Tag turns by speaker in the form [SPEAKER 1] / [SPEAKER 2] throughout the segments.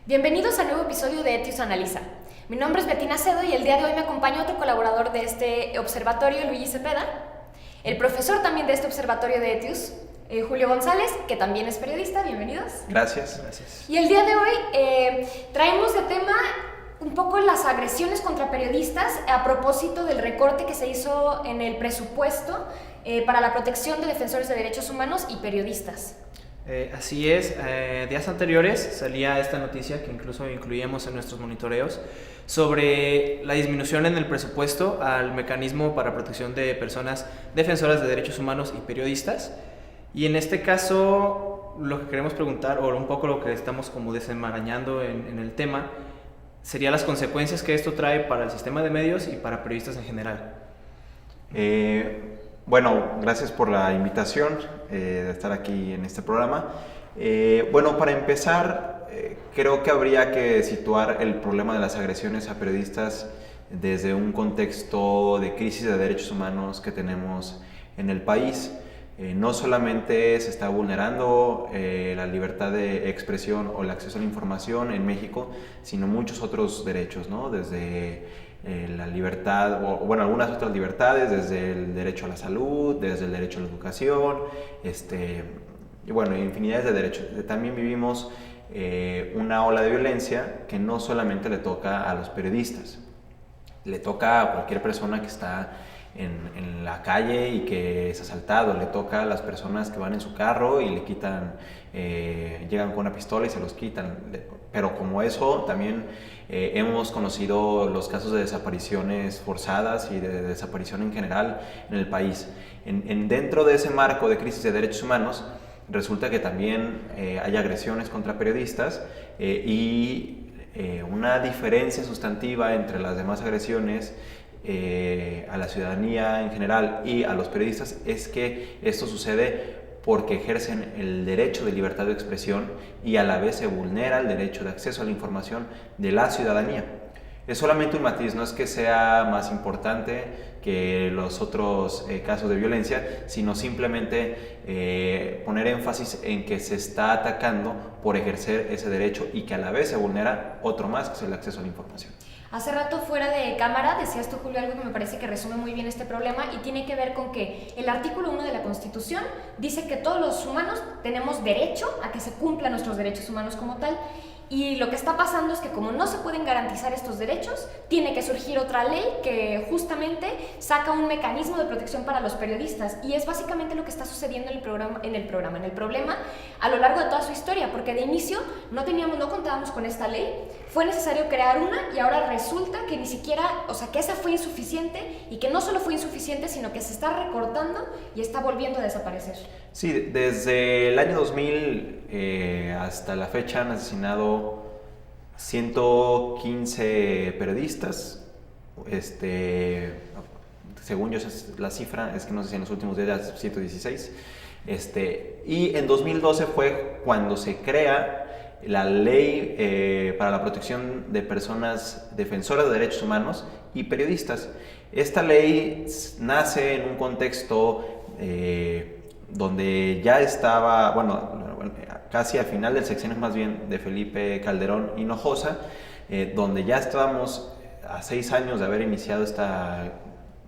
[SPEAKER 1] Bienvenidos al nuevo episodio de Etius Analiza. Mi nombre es Betina Cedo y el día de hoy me acompaña otro colaborador de este observatorio, Luigi Cepeda, el profesor también de este observatorio de Etius, Julio González, que también es periodista. Bienvenidos.
[SPEAKER 2] Gracias. Gracias.
[SPEAKER 1] Y el día de hoy traemos de tema un poco las agresiones contra periodistas a propósito del recorte que se hizo en el presupuesto para la protección de defensores de derechos humanos y periodistas.
[SPEAKER 2] Así es, días anteriores salía esta noticia que incluso incluíamos en nuestros monitoreos sobre la disminución en el presupuesto al mecanismo para protección de personas defensoras de derechos humanos y periodistas. Y en este caso lo que queremos preguntar, o un poco lo que estamos como desenmarañando en el tema, sería las consecuencias que esto trae para el sistema de medios y para periodistas en general.
[SPEAKER 3] Bueno, gracias por la invitación de estar aquí en este programa. Bueno, para empezar, creo que habría que situar el problema de las agresiones a periodistas desde un contexto de crisis de derechos humanos que tenemos en el país. No solamente se está vulnerando la libertad de expresión o el acceso a la información en México, sino muchos otros derechos, ¿no? Desde la libertad, o bueno, algunas otras libertades, desde el derecho a la salud, desde el derecho a la educación, y bueno, infinidades de derechos. También vivimos una ola de violencia que no solamente le toca a los periodistas, le toca a cualquier persona que está en la calle y que es asaltado, le toca a las personas que van en su carro y le quitan, llegan con una pistola y se los quitan. Pero como eso, también hemos conocido los casos de desapariciones forzadas y de desaparición en general en el país. Dentro de ese marco de crisis de derechos humanos, resulta que también hay agresiones contra periodistas y una diferencia sustantiva entre las demás agresiones a la ciudadanía en general y a los periodistas es que esto sucede porque ejercen el derecho de libertad de expresión y a la vez se vulnera el derecho de acceso a la información de la ciudadanía. Es solamente un matiz, no es que sea más importante que los otros casos de violencia, sino simplemente poner énfasis en que se está atacando por ejercer ese derecho y que a la vez se vulnera otro más, que es el acceso a la información.
[SPEAKER 1] Hace rato fuera de cámara decías tú, Julio, algo que me parece que resume muy bien este problema y tiene que ver con que el artículo 1 de la Constitución dice que todos los humanos tenemos derecho a que se cumplan nuestros derechos humanos como tal. Y lo que está pasando es que como no se pueden garantizar estos derechos, tiene que surgir otra ley que justamente saca un mecanismo de protección para los periodistas. Y es básicamente lo que está sucediendo en el problema a lo largo de toda su historia, porque de inicio no contábamos con esta ley, fue necesario crear una y ahora resulta que ni siquiera, o sea, que esa fue insuficiente y que no solo fue insuficiente, sino que se está recortando y está volviendo a desaparecer.
[SPEAKER 3] Sí, desde el año 2000 hasta la fecha han asesinado 115 periodistas. Según yo, la cifra es que no sé si en los últimos días 116. Y en 2012 fue cuando se crea la ley para la protección de personas defensoras de derechos humanos y periodistas. Esta ley nace en un contexto donde ya estaba, bueno, casi al final del sexenio más bien de Felipe Calderón Hinojosa, donde ya estábamos a 6 años de haber iniciado esta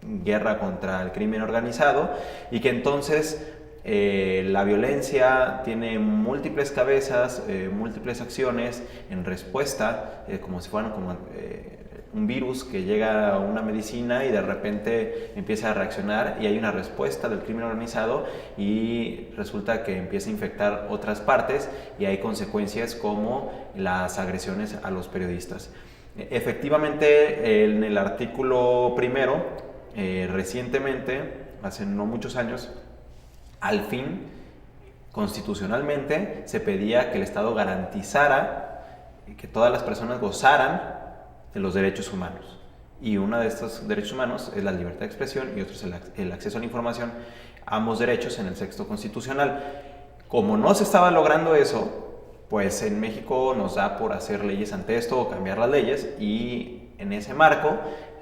[SPEAKER 3] guerra contra el crimen organizado y que entonces la violencia tiene múltiples cabezas, múltiples acciones en respuesta, como si fueran un virus que llega a una medicina y de repente empieza a reaccionar y hay una respuesta del crimen organizado y resulta que empieza a infectar otras partes y hay consecuencias como las agresiones a los periodistas. Efectivamente, en el artículo primero, recientemente, hace no muchos años, al fin, constitucionalmente, se pedía que el Estado garantizara que todas las personas gozaran de los derechos humanos. Y uno de estos derechos humanos es la libertad de expresión y otro es el acceso a la información, ambos derechos en el texto constitucional. Como no se estaba logrando eso, pues en México nos da por hacer leyes ante esto o cambiar las leyes y en ese marco,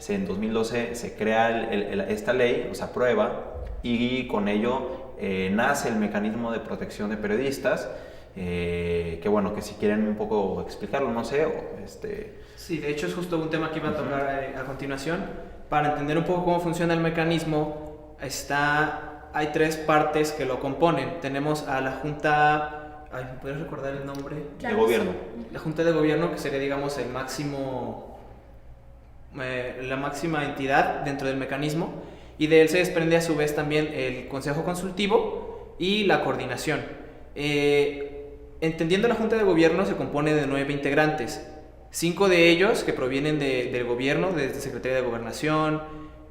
[SPEAKER 3] en 2012 se crea esta ley, o se aprueba y con ello nace el mecanismo de protección de periodistas que bueno, que si quieren un poco explicarlo, no sé,
[SPEAKER 2] Sí, de hecho es justo un tema que iba a tocar a continuación. Para entender un poco cómo funciona el mecanismo, hay tres partes que lo componen. Tenemos a la Junta, ¿me puedes recordar el nombre?
[SPEAKER 3] De gobierno.
[SPEAKER 2] La Junta de Gobierno, que sería, digamos, la máxima entidad dentro del mecanismo, y de él se desprende a su vez también el Consejo Consultivo y la coordinación. Entendiendo la Junta de Gobierno, se compone de 9 integrantes. 5 de ellos que provienen del gobierno, desde Secretaría de Gobernación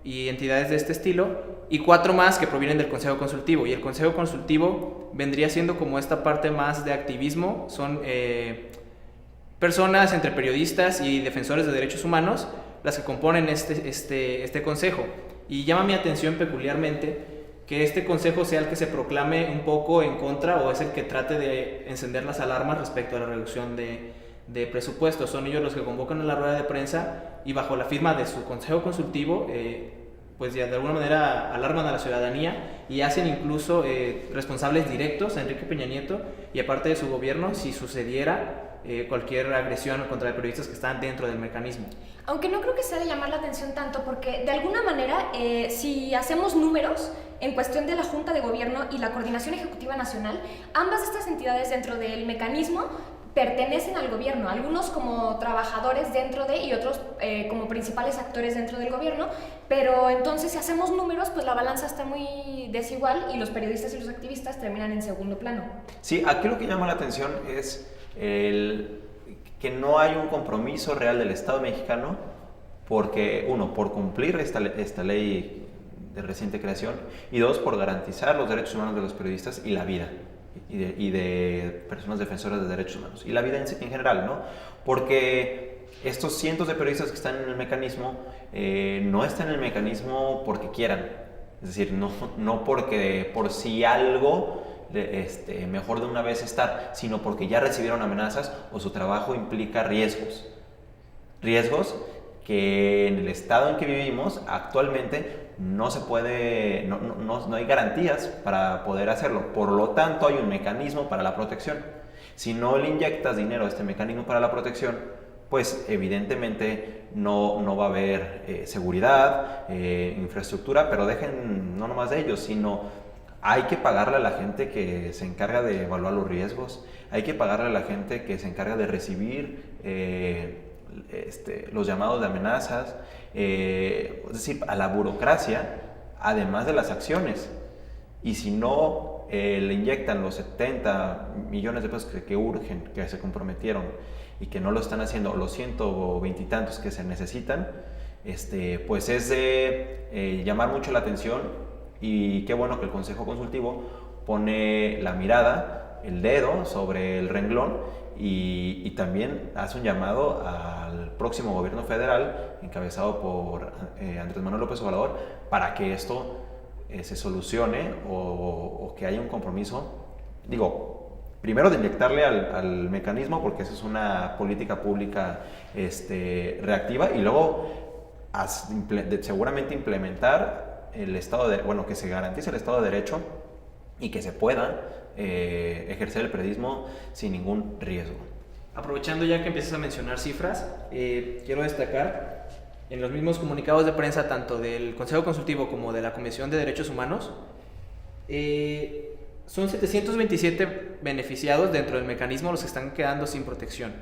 [SPEAKER 2] y entidades de este estilo, y 4 más que provienen del Consejo Consultivo. Y el Consejo Consultivo vendría siendo como esta parte más de activismo. Son personas entre periodistas y defensores de derechos humanos las que componen este consejo. Y llama mi atención peculiarmente que este consejo sea el que se proclame un poco en contra, o es el que trate de encender las alarmas respecto a la reducción de presupuesto. Son ellos los que convocan a la rueda de prensa y bajo la firma de su consejo consultivo pues ya de alguna manera alarman a la ciudadanía y hacen incluso responsables directos a Enrique Peña Nieto y a parte de su gobierno si sucediera cualquier agresión contra periodistas que están dentro del mecanismo.
[SPEAKER 1] Aunque no creo que sea de llamar la atención tanto, porque de alguna manera, si hacemos números en cuestión de la Junta de Gobierno y la Coordinación Ejecutiva Nacional, ambas estas entidades dentro del mecanismo pertenecen al gobierno, algunos como trabajadores dentro de y otros como principales actores dentro del gobierno, pero entonces si hacemos números, pues la balanza está muy desigual y los periodistas y los activistas terminan en segundo plano.
[SPEAKER 3] Sí, aquí lo que llama la atención es que no hay un compromiso real del Estado mexicano porque, uno, por cumplir esta ley de reciente creación, y dos, por garantizar los derechos humanos de los periodistas y la vida y de personas defensoras de derechos humanos y la vida en general, ¿no? Porque estos cientos de periodistas que están en el mecanismo no están en el mecanismo porque quieran, es decir, no porque por si algo mejor de una vez estar, sino porque ya recibieron amenazas o su trabajo implica riesgos que en el estado en que vivimos actualmente no se puede, no hay garantías para poder hacerlo. Por lo tanto, hay un mecanismo para la protección. Si no le inyectas dinero a este mecanismo para la protección, pues evidentemente no va a haber seguridad, infraestructura, pero dejen no nomás de ellos, sino hay que pagarle a la gente que se encarga de evaluar los riesgos, hay que pagarle a la gente que se encarga de recibir los llamados de amenazas, es decir, a la burocracia, además de las acciones. Y si no le inyectan los 70 millones de pesos que urgen, que se comprometieron y que no lo están haciendo, los 120 y tantos que se necesitan, pues es de llamar mucho la atención. Y qué bueno que el Consejo Consultivo pone la mirada, el dedo sobre el renglón y también hace un llamado al próximo gobierno federal encabezado por Andrés Manuel López Obrador para que esto se solucione o que haya un compromiso, primero de inyectarle al mecanismo, porque esa es una política pública reactiva, y luego seguramente implementar el estado de, que se garantice el Estado de Derecho y que se pueda ejercer el periodismo sin ningún riesgo.
[SPEAKER 2] Aprovechando ya que empiezas a mencionar cifras, quiero destacar en los mismos comunicados de prensa, tanto del Consejo Consultivo como de la Comisión de Derechos Humanos, son 727 beneficiados dentro del mecanismo los que están quedando sin protección.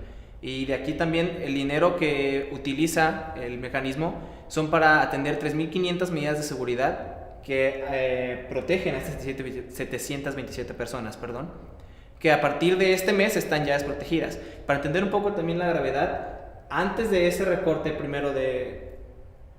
[SPEAKER 2] Y de aquí también el dinero que utiliza el mecanismo son para atender 3.500 medidas de seguridad que protegen a estas 727 personas, que a partir de este mes están ya desprotegidas. Para entender un poco también la gravedad, antes de ese recorte primero es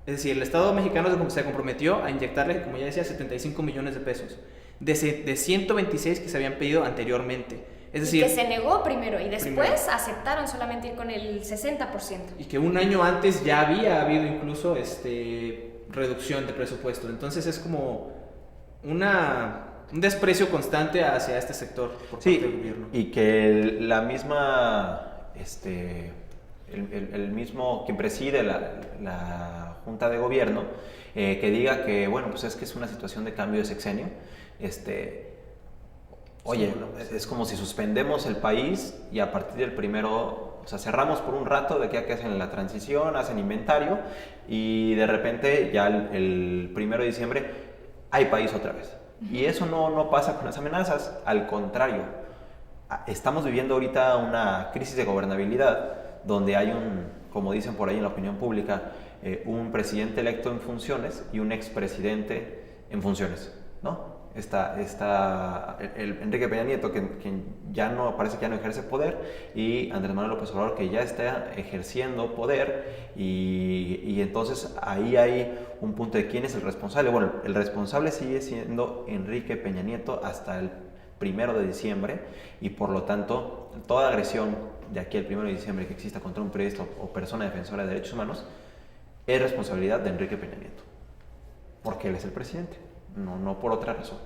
[SPEAKER 2] decir, el Estado mexicano se comprometió a inyectarle, como ya decía, 75 millones de pesos, de 126 que se habían pedido anteriormente. Es decir,
[SPEAKER 1] que se negó primero y después aceptaron solamente ir con el 60%.
[SPEAKER 2] Y que un año antes ya había habido incluso reducción de presupuesto. Entonces es como un desprecio constante hacia este sector por parte del gobierno.
[SPEAKER 3] Y que la misma, el mismo quien preside la Junta de Gobierno, que diga que, pues es que es una situación de cambio de sexenio, Oye,
[SPEAKER 2] Sí, bueno,
[SPEAKER 3] es como si suspendemos el país y a partir del primero, o sea, cerramos por un rato de que hacen la transición, hacen inventario y de repente ya el 1 de diciembre hay país otra vez. Y eso no pasa con las amenazas, al contrario. Estamos viviendo ahorita una crisis de gobernabilidad donde hay como dicen por ahí en la opinión pública, un presidente electo en funciones y un expresidente en funciones, ¿no? El Enrique Peña Nieto, que ya no, parece que ya no ejerce poder, y Andrés Manuel López Obrador, que ya está ejerciendo poder, y entonces ahí hay un punto de quién es el responsable. Bueno, el responsable sigue siendo Enrique Peña Nieto hasta el 1 de diciembre, y por lo tanto, toda agresión de aquí al 1 de diciembre que exista contra un periodista o persona defensora de derechos humanos es responsabilidad de Enrique Peña Nieto, porque él es el presidente. No por otra razón.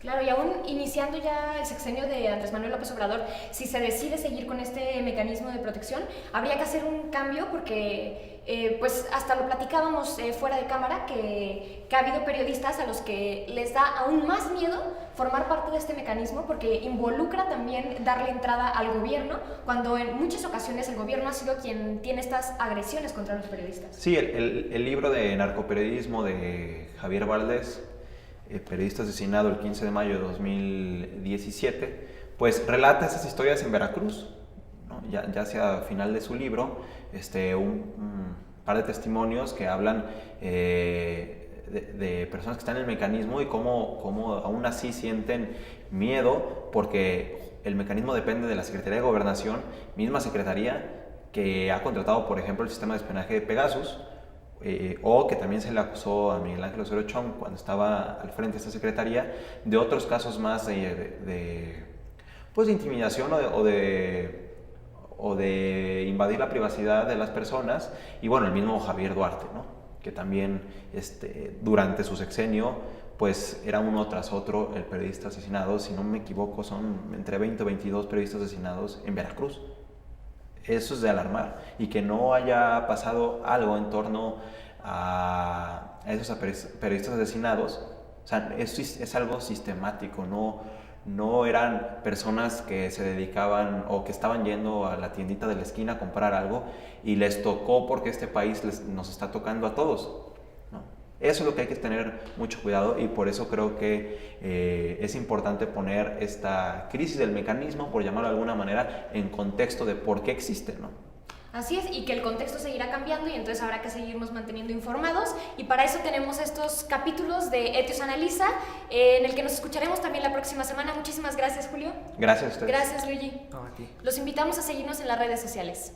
[SPEAKER 1] Claro, y aún iniciando ya el sexenio de Andrés Manuel López Obrador, si se decide seguir con este mecanismo de protección, habría que hacer un cambio porque, pues hasta lo platicábamos fuera de cámara, que ha habido periodistas a los que les da aún más miedo formar parte de este mecanismo porque involucra también darle entrada al gobierno, cuando en muchas ocasiones el gobierno ha sido quien tiene estas agresiones contra los periodistas.
[SPEAKER 3] Sí, el libro de narcoperiodismo de Javier Valdés, periodista asesinado el 15 de mayo de 2017, pues relata esas historias en Veracruz, ¿no? Ya hacia el final de su libro, un par de testimonios que hablan de personas que están en el mecanismo y cómo aún así sienten miedo porque el mecanismo depende de la Secretaría de Gobernación, misma secretaría que ha contratado, por ejemplo, el sistema de espionaje de Pegasus, o que también se le acusó a Miguel Ángel Osorio Chong cuando estaba al frente de esta secretaría de otros casos más pues de intimidación o de invadir la privacidad de las personas. Y bueno, el mismo Javier Duarte, ¿no? Que también durante su sexenio pues era uno tras otro el periodista asesinado. Si no me equivoco, son entre 20 o 22 periodistas asesinados en Veracruz. Eso es de alarmar, y que no haya pasado algo en torno a esos periodistas asesinados. O sea, es algo sistemático, no eran personas que se dedicaban o que estaban yendo a la tiendita de la esquina a comprar algo y les tocó porque este país nos está tocando a todos, ¿no? Eso es lo que hay que tener mucho cuidado, y por eso creo que es importante poner esta crisis del mecanismo, por llamarlo de alguna manera, en contexto de por qué existe, ¿no?
[SPEAKER 1] Así es, y que el contexto seguirá cambiando y entonces habrá que seguirnos manteniendo informados, y para eso tenemos estos capítulos de Etios Analiza, en el que nos escucharemos también la próxima semana. Muchísimas gracias, Julio.
[SPEAKER 3] Gracias a ustedes.
[SPEAKER 1] Gracias, Luigi.
[SPEAKER 2] No, a ti.
[SPEAKER 1] Los invitamos a seguirnos en las redes sociales.